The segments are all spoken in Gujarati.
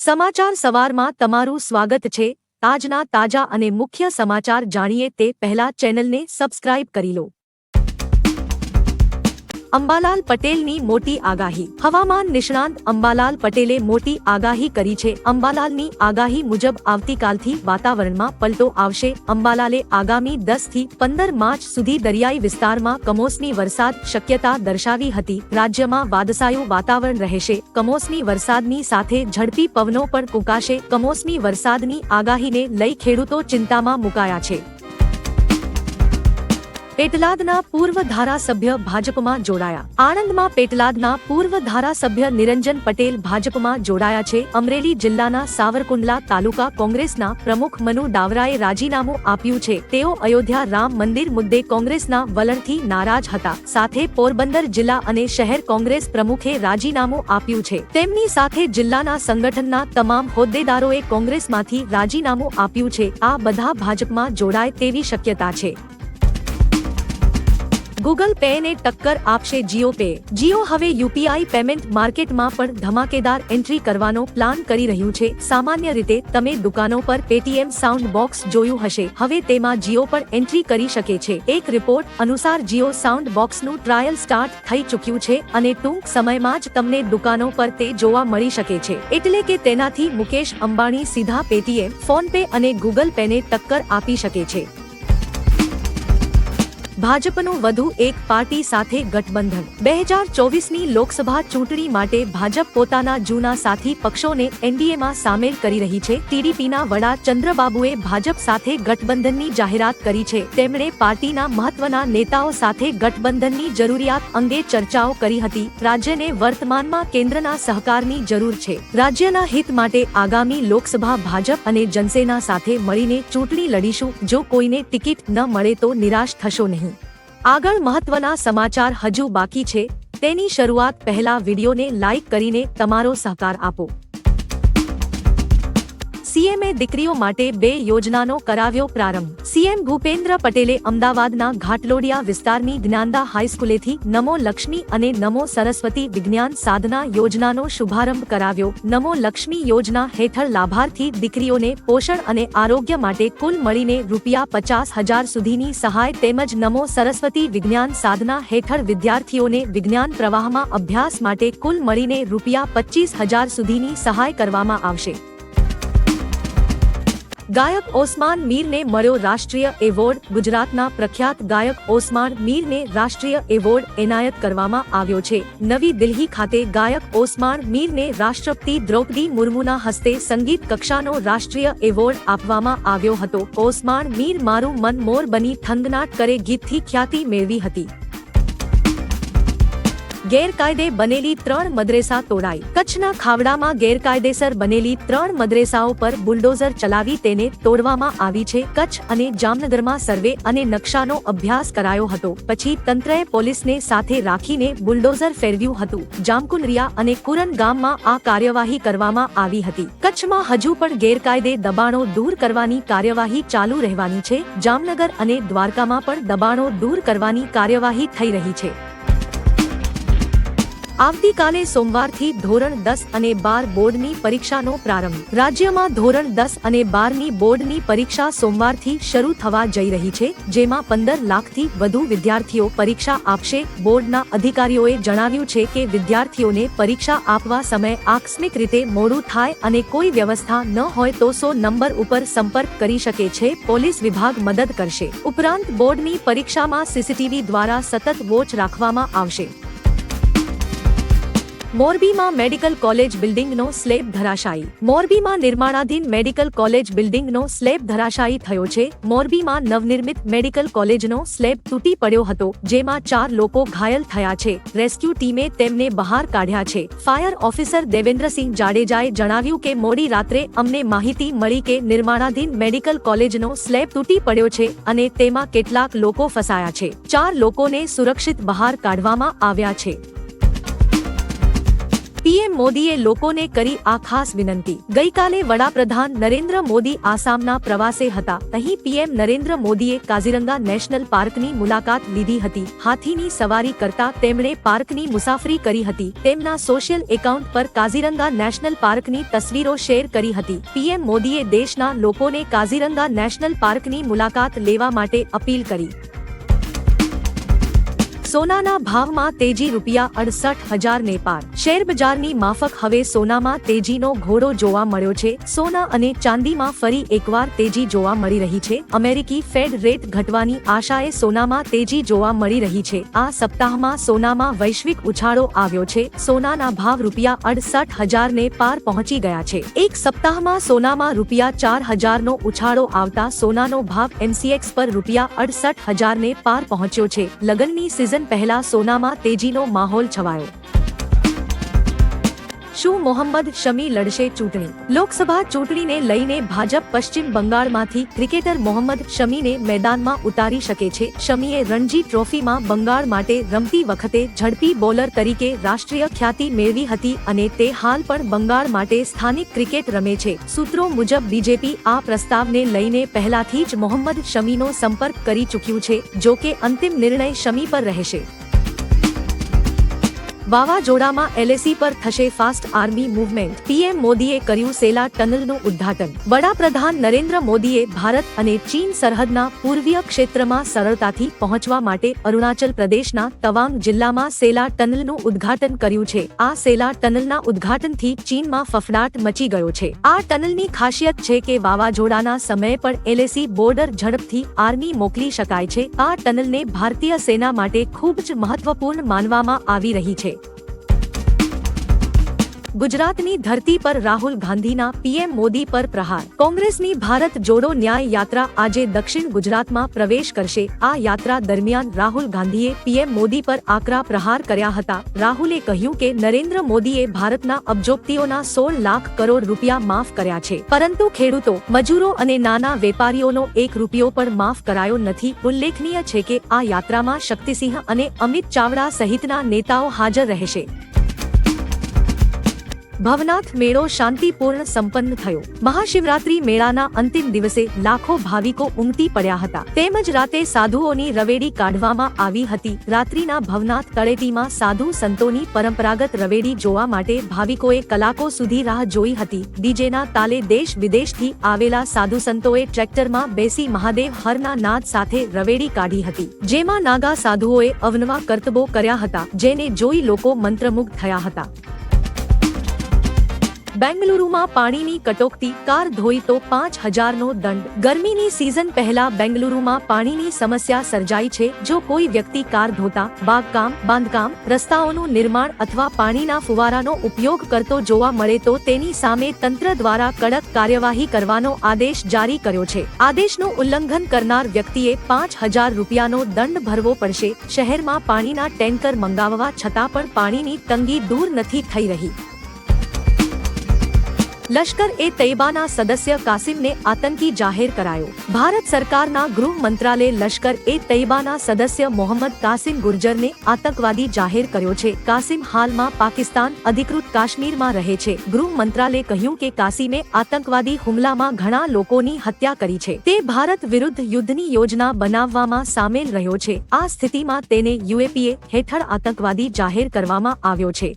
સમાચાર સવારમાં તમારું સ્વાગત છે। આજના તાજા અને મુખ્ય સમાચાર જાણીએ તે પહેલા ચેનલને સબસ્ક્રાઇબ કરી લો। અંબાલાલ પટેલની મોટી આગાહી। હવામાન નિષ્ણાંત અંબાલાલ પટેલે મોટી આગાહી કરી છે। અંબાલાલની આગાહી મુજબ આવતીકાલથી વાતાવરણમાં પલટો આવશે। અંબાલાલે આગામી 10 થી 15 માર્ચ સુધી દરિયાઈ વિસ્તારમાં કમોસમી વરસાદ શક્યતા દર્શાવી હતી। રાજ્યમાં વાદળછાયું વાતાવરણ રહેશે। કમોસમી વરસાદની સાથે ઝડપી પવનો પણ ફૂંકાશે। કમોસમી વરસાદની આગાહીને લઈ ખેડૂતો ચિંતામાં મુકાયા છે। પેટલાદના પૂર્વ ધારાસભ્ય ભાજપમાં જોડાયા। આણંદમાં પેટલાદના પૂર્વ ધારાસભ્ય નિરંજન પટેલ ભાજપમાં જોડાયા છે। અમરેલી જિલ્લાના સાવરકુંડલા તાલુકા કોંગ્રેસના પ્રમુખ મનુ ડાવરાએ રાજીનામું આપ્યું છે। તેઓ અયોધ્યા રામ મંદિર મુદ્દે કોંગ્રેસના વલણથી નારાજ હતા। સાથે પોરબંદર જિલ્લા અને શહેર કોંગ્રેસ પ્રમુખે રાજીનામું આપ્યું છે। તેમની સાથે જિલ્લાના સંગઠનના તમામ હોદ્દેદારોએ કોંગ્રેસમાંથી રાજીનામું આપ્યું છે। આ બધા ભાજપમાં જોડાય તેવી શક્યતા છે। ગૂગલ પે ને ટક્કર આપશે જીઓ પે। જીઓ હવે યુપીઆઈ પેમેન્ટ માર્કેટમાં પણ ધમાકેદાર એન્ટ્રી કરવાનો પ્લાન કરી રહ્યું છે। સામાન્ય રીતે તમે દુકાનો પર પેટીએમ સાઉન્ડ બોક્સ જોયું હશે। હવે તેમાં જીઓ પણ એન્ટ્રી કરી શકે છે। એક રિપોર્ટ અનુસાર જીઓ સાઉન્ડ બોક્સનું ટ્રાયલ સ્ટાર્ટ થઈ ચૂક્યું છે અને ટૂંક સમયમાં જ તમને દુકાનો પર તે જોવા મળી શકે છે। એટલે કે તેનાથી મુકેશ અંબાણી સીધા પેટીએમ, ફોન પે અને ગૂગલ પે ને ટક્કર આપી શકે છે। ભાજપનું વધુ એક પાર્ટી સાથે ગઠબંધન। 2024ની લોકસભા ચૂંટણી માટે ભાજપ પોતાના જૂના સાથી પક્ષોને એનડીએમાં સામેલ કરી રહી છે। ટીડીપીના વડા ચંદ્રબાબુએ ભાજપ સાથે ગઠબંધનની જાહેરાત કરી છે। તેમણે પાર્ટીના મહત્વના નેતાઓ સાથે ગઠબંધનની જરૂરિયાત અંગે ચર્ચાઓ કરી હતી। રાજ્યને વર્તમાનમાં કેન્દ્રના સહકારની જરૂર છે। રાજ્યના હિત માટે આગામી લોકસભા ભાજપ અને જનસેના સાથે મળીને ચૂંટણી લડીશું। જો કોઈને ટિકિટ ન મળે તો નિરાશ થશો નહીં। આગળ મહત્વના સમાચાર હજુ બાકી છે, તેની શરૂઆત પહેલા વિડીયોને લાઇક કરીને તમારો સહકાર આપો। સીએમએ દીકરીઓ માટે 2 યોજનાનો કરાવ્યો પ્રારંભ। સીએમ ભૂપેન્દ્ર પટેલે અમદાવાદના ઘાટલોડિયા વિસ્તારની જ્ઞાનદા હાઈસ્કૂલેથી નમો લક્ષ્મી અને નમો સરસ્વતી વિજ્ઞાન સાધના યોજનાનો શુભારંભ કરાવ્યો। નમો લક્ષ્મી યોજના હેઠળ લાભાર્થી દીકરીઓને પોષણ અને આરોગ્ય માટે કુલ મળીને ₹50,000 સુધીની સહાય તેમજ નમો સરસ્વતી વિજ્ઞાન સાધના હેઠળ વિદ્યાર્થીઓને વિજ્ઞાન પ્રવાહમાં અભ્યાસ માટે કુલ મળીને ₹25,000 સુધીની સહાય કરવામાં આવશે। ગાયક ઓસમાન મીરને મળ્યો રાષ્ટ્રીય એવોર્ડ। ગુજરાતના પ્રખ્યાત ગાયક ઓસમાન મીરને રાષ્ટ્રીય એવોર્ડ એનાયત કરવામાં આવ્યો છે। નવી દિલ્હી ખાતે ગાયક ઓસમાન મીરને રાષ્ટ્રપતિ દ્રૌપદી મુર્મુના હસ્તે સંગીત કક્ષાનો રાષ્ટ્રીય એવોર્ડ આપવામાં આવ્યો હતો। ઓસમાન મીર મારું મન મોર બની થનગનાટ કરે ગીતથી ખ્યાતિ મેળવી હતી। ગેરકાયદે બનેલી 3 મદરેસા તોડાઈ। કચ્છના ખાવડામાં ગેરકાયદેસર બનેલી 3 મદરેસાઓ પર બુલડોઝર ચલાવી તેને તોડવામાં આવી છે। કચ્છ અને જામનગરમાં સર્વે અને નકશાનો અભ્યાસ કરાયો હતો। પછી તંત્રએ પોલીસને સાથે રાખીને બુલડોઝર ફેરવ્યું હતું। જામકુનરિયા અને કુરન ગામમાં આ કાર્યવાહી કરવામાં આવી હતી। કચ્છમાં હજુ પણ ગેરકાયદે દબાણો દૂર કરવાની કાર્યવાહી ચાલુ રહેવાની છે। જામનગર અને દ્વારકામાં પણ દબાણો દૂર કરવાની કાર્યવાહી થઈ રહી છે। આવતીકાલે સોમવારથી ધોરણ 10 અને 12 બોર્ડની પરીક્ષાનો પ્રારંભ। રાજ્યમાં ધોરણ 10 અને 12ની બોર્ડની પરીક્ષા સોમવારથી શરૂ થવા જઈ રહી છે, જેમાં 15 લાખથી વધુ વિદ્યાર્થીઓ પરીક્ષા આપશે। બોર્ડના અધિકારીઓએ જણાવ્યું છે કે વિદ્યાર્થીઓને પરીક્ષા આપવા સમયે આકસ્મિક રીતે મોડું થાય અને કોઈ વ્યવસ્થા ન હોય તો 100 નંબર ઉપર સંપર્ક કરી શકે છે। પોલીસ વિભાગ મદદ કરશે। ઉપરાંત બોર્ડની પરીક્ષામાં સીસીટીવી દ્વારા સતત વોચ રાખવામાં આવશે। મોરબીમાં મેડિકલ કોલેજ બિલ્ડિંગનો સ્લેબ ધરાશાયી। મોરબીમાં નિર્માણાધીન મેડિકલ કોલેજ બિલ્ડિંગનો સ્લેબ ધરાશાયી થયો છે। મોરબીમાં નવનિર્મિત મેડિકલ કોલેજનો સ્લેબ તૂટી પડ્યો હતો, જેમાં 4 લોકો ઘાયલ થયા છે। રેસ્ક્યુ ટીમે તેમને બહાર કાઢ્યા છે। ફાયર ઓફિસર દેવેન્દ્રસિંહ જાડેજાએ જણાવ્યું કે મોડી રાત્રે અમને માહિતી મળી કે નિર્માણાધીન મેડિકલ કોલેજનો સ્લેબ તૂટી પડ્યો છે અને તેમાં કેટલાક લોકો ફસાયા છે। 4 લોકોને સુરક્ષિત બહાર કાઢવામાં આવ્યા છે। પીએમ મોદીએ લોકોને કરી આ ખાસ વિનંતી। ગઈકાલે વડાપ્રધાન નરેન્દ્ર મોદી આસામના પ્રવાસે હતા। અહીં પીએમ નરેન્દ્ર મોદીએ કાઝીરંગા નેશનલ પાર્કની મુલાકાત લીધી હતી। હાથીની સવારી કરતા તેમણે પાર્કની મુસાફરી કરી હતી। તેમના સોશિયલ એકાઉન્ટ પર કાઝીરંગા નેશનલ પાર્કની તસવીરો શેર કરી હતી। પીએમ મોદીએ દેશના લોકોને કાઝીરંગા નેશનલ પાર્કની મુલાકાત લેવા માટે અપીલ કરી। સોનાના ભાવમાં તેજી ₹68,000 ને પાર। શેરબજારની માફક હવે સોનામાં તેજીનો ઘોડો જોવા મળ્યો છે। સોના અને ચાંદીમાં ફરી એકવાર તેજી જોવા મળી રહી છે। અમેરિકી ફેડ રેટ ઘટવાની આશાએ સોનામાં તેજી જોવા મળી રહી છે। આ સપ્તાહમાં સોનામાં વૈશ્વિક ઉછાળો આવ્યો છે। સોનાના ભાવ ₹68,000 ને પાર પહોંચી ગયા છે। એક સપ્તાહમાં સોનામાં ₹4,000 નો ઉછાળો આવતા સોનાનો ભાવ MCX પર ₹68,000 ને પાર પહોંચ્યો છે। લગ્નની સિઝન પહેલા સોનામાં તેજીનો માહોલ છવાયો। શું મોહમ્મદ શમી લડશે ચૂંટણી? લોકસભા ચૂંટણીને લઈને ભાજપ પશ્ચિમ બંગાળમાંથી ક્રિકેટર મોહમ્મદ શમીને મેદાનમાં ઉતારી શકે છે। શમીએ રણજી ટ્રોફીમાં બંગાળ માટે રમતી વખતે ઝડપી બોલર તરીકે રાષ્ટ્રીય ખ્યાતિ મેળવી હતી અને તે હાલ પણ બંગાળ માટે સ્થાનિક ક્રિકેટ રમે છે। સૂત્રો મુજબ બીજેપી આ પ્રસ્તાવને લઈને પહેલાથી જ મોહમ્મદ શમીનો સંપર્ક કરી ચૂક્યું છે, જો કે અંતિમ નિર્ણય શમી પર રહેશે। વાવાઝોડામાં એલએસી પર થશે ફાસ્ટ આર્મી મૂવમેન્ટ। પીએમ મોદીએ કર્યું સેલા ટનલનું ઉદ્ઘાટન। વડાપ્રધાન નરેન્દ્ર મોદીએ ભારત અને ચીન સરહદના પૂર્વીય ક્ષેત્રમાં સરળતાથી પહોંચવા માટે અરુણાચલ પ્રદેશના તવાંગ જિલ્લામાં સેલા ટનલનું ઉદ્ઘાટન કર્યું છે। આ સેલા ટનલના ઉદ્ઘાટનથી ચીનમાં ફફડાટ મચી ગયો છે। આ ટનલની ખાસિયત છે કે વાવાઝોડાના સમયે પણ એલએસી બોર્ડર ઝડપથી આર્મી મોકલી શકાય છે। આ ટનલને ભારતીય સેના માટે ખૂબ જ મહત્વપૂર્ણ માનવામાં આવી રહી છે। ગુજરાતની ધરતી પર રાહુલ ગાંધીના પીએમ મોદી પર પ્રહાર। કોંગ્રેસની ભારત જોડો ન્યાય યાત્રા આજે દક્ષિણ ગુજરાતમાં પ્રવેશ કરશે। આ યાત્રા દરમિયાન રાહુલ ગાંધીએ પીએમ મોદી પર આકરા પ્રહાર કર્યા હતા। રાહુલે કહ્યું કે નરેન્દ્ર મોદીએ ભારતના અબજોપતિઓના 16 લાખ કરોડ રૂપિયા માફ કર્યા છે, પરંતુ ખેડૂતો, મજૂરો અને નાના વેપારીઓનો ₹1 પણ માફ કરાયો નથી। ઉલ્લેખનીય છે કે આ યાત્રામાં શક્તિસિંહ અને અમિત ચાવડા સહિતના નેતાઓ હાજર રહેશે। ભવનાથ મેળો શાંતિપૂર્ણ સંપન્ન થયો। મહાશિવરાત્રી મેળાના અંતિમ દિવસે લાખો ભાવિકો ઉમટી પડ્યા હતા। તેમજ રાતે સાધુઓની રવેડી કાઢવામાં આવી હતી। રાત્રિના ભવનાથ તળેટીમાં સાધુ સંતોની પરંપરાગત રવેડી જોવા માટે ભાવિકોએ કલાકો સુધી રાહ જોઈ હતી। ડીજેના તાલે દેશ વિદેશથી આવેલા સાધુ સંતોએ ટ્રેક્ટરમાં બેસી મહાદેવ હરના નાદ સાથે રવેડી કાઢી હતી, જેમાં નાગા સાધુઓએ અવનવા કરતબો કર્યા હતા, જેને જોઈ લોકો મંત્રમુગ્ધ થયા હતા। બેંગલુરુમાં પાણીની કટોકટી, કાર ધોઈ તો 5,000 નો દંડ। ગરમીની સિઝન પહેલા બેંગલુરુમાં પાણીની સમસ્યા સર્જાઈ છે। જો કોઈ વ્યક્તિ કાર ધોતા, બાગકામ, બાંધકામ, રસ્તાઓનું નિર્માણ અથવા પાણીના ફુવારાનો ઉપયોગ કરતો જોવા મળે તો તેની સામે તંત્ર દ્વારા કડક કાર્યવાહી કરવાનો આદેશ જારી કર્યો છે। આદેશનું ઉલ્લંઘન કરનાર વ્યક્તિએ ₹5,000નો દંડ ભરવો પડશે। શહેરમાં પાણીના ટેન્કર મંગાવવા છતાં પણ પાણીની તંગી દૂર નથી થઈ રહી। લશ્કર-એ-તૈયબાના સદસ્ય કાસિમને આતંકી જાહેર કરાયો। ભારત સરકારના ગૃહ મંત્રાલય લશ્કર-એ-તૈયબાના સદસ્ય મોહમ્મદ કાસિમ ગુર્જરને આતંકવાદી જાહેર કર્યો છે। કાસિમ હાલમાં પાકિસ્તાન અધિકૃત કાશ્મીરમાં રહે છે। ગૃહ મંત્રાલયે કહ્યું કે કાસિમે આતંકવાદી હુમલામાં ઘણા લોકોની હત્યા કરી છે। તે ભારત વિરુદ્ધ યુદ્ધની યોજના બનાવવામાં સામેલ રહ્યો છે। આ સ્થિતિમાં તેને યુએપીએ હેઠળ આતંકવાદી જાહેર કરવામાં આવ્યો છે।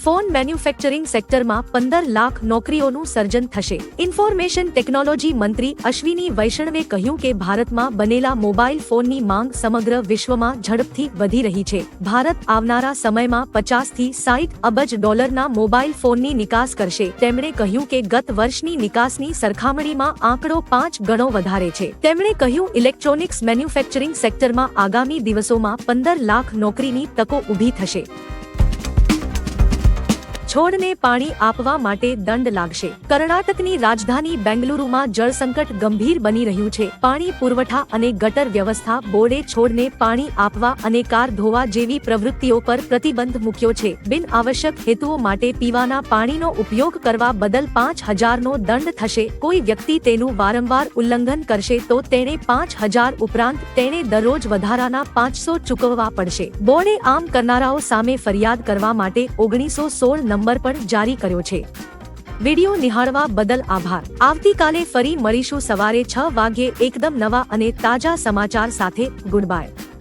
ફોન મેન્યુફેક્ચરિંગ સેક્ટરમાં 15 લાખ નોકરીઓનું સર્જન થશે। ઇન્ફોર્મેશન ટેકનોલોજી મંત્રી અશ્વિની વૈષ્ણવે કહ્યું કે ભારતમાં બનેલા મોબાઈલ ફોનની માંગ સમગ્ર વિશ્વમાં ઝડપથી વધી રહી છે। ભારત આવનારા સમયમાં 50 થી 60 અબજ ડોલરના મોબાઈલ ફોનની નિકાસ કરશે। તેમણે કહ્યું કે ગત વર્ષની નિકાસની સરખામણીમાં આંકડો 5 ગણો વધારે છે। તેમણે કહ્યું ઇલેક્ટ્રોનિક્સ મેન્યુફેક્ચરિંગ સેક્ટરમાં આગામી દિવસોમાં 15 લાખ નોકરીની તકો ઊભી થશે। છોડને પાણી આપવા માટે દંડ લાગશે। કર્ણાટકની રાજધાની બેંગલુરુમાં જળસંકટ ગંભીર બની રહ્યું છે। પાણી પુરવઠા અને ગટર વ્યવસ્થા બોર્ડે છોડને પાણી આપવા અને કાર ધોવા જેવી પ્રવૃત્તિઓ પર પ્રતિબંધ મૂક્યો છે। બિન આવશ્યક હેતુઓ માટે પીવાના પાણીનો ઉપયોગ કરવા બદલ 5,000નો દંડ થશે। કોઈ વ્યક્તિ તેનું વારંવાર ઉલ્લંઘન કરશે તો તેણે 5,000 ઉપરાંત તેણે દરરોજ વધારાના 500 ચૂકવવા પડશે। બોર્ડે આમ કરનારાઓ સામે ફરિયાદ કરવા માટે 1916 નંબર પણ જારી કર્યો છે। વિડિયો નિહાળવા બદલ આભાર। આવતીકાલે ફરી મળીશું સવારે 6 વાગ્યે એકદમ નવા અને તાજા સમાચાર સાથે। Good bye.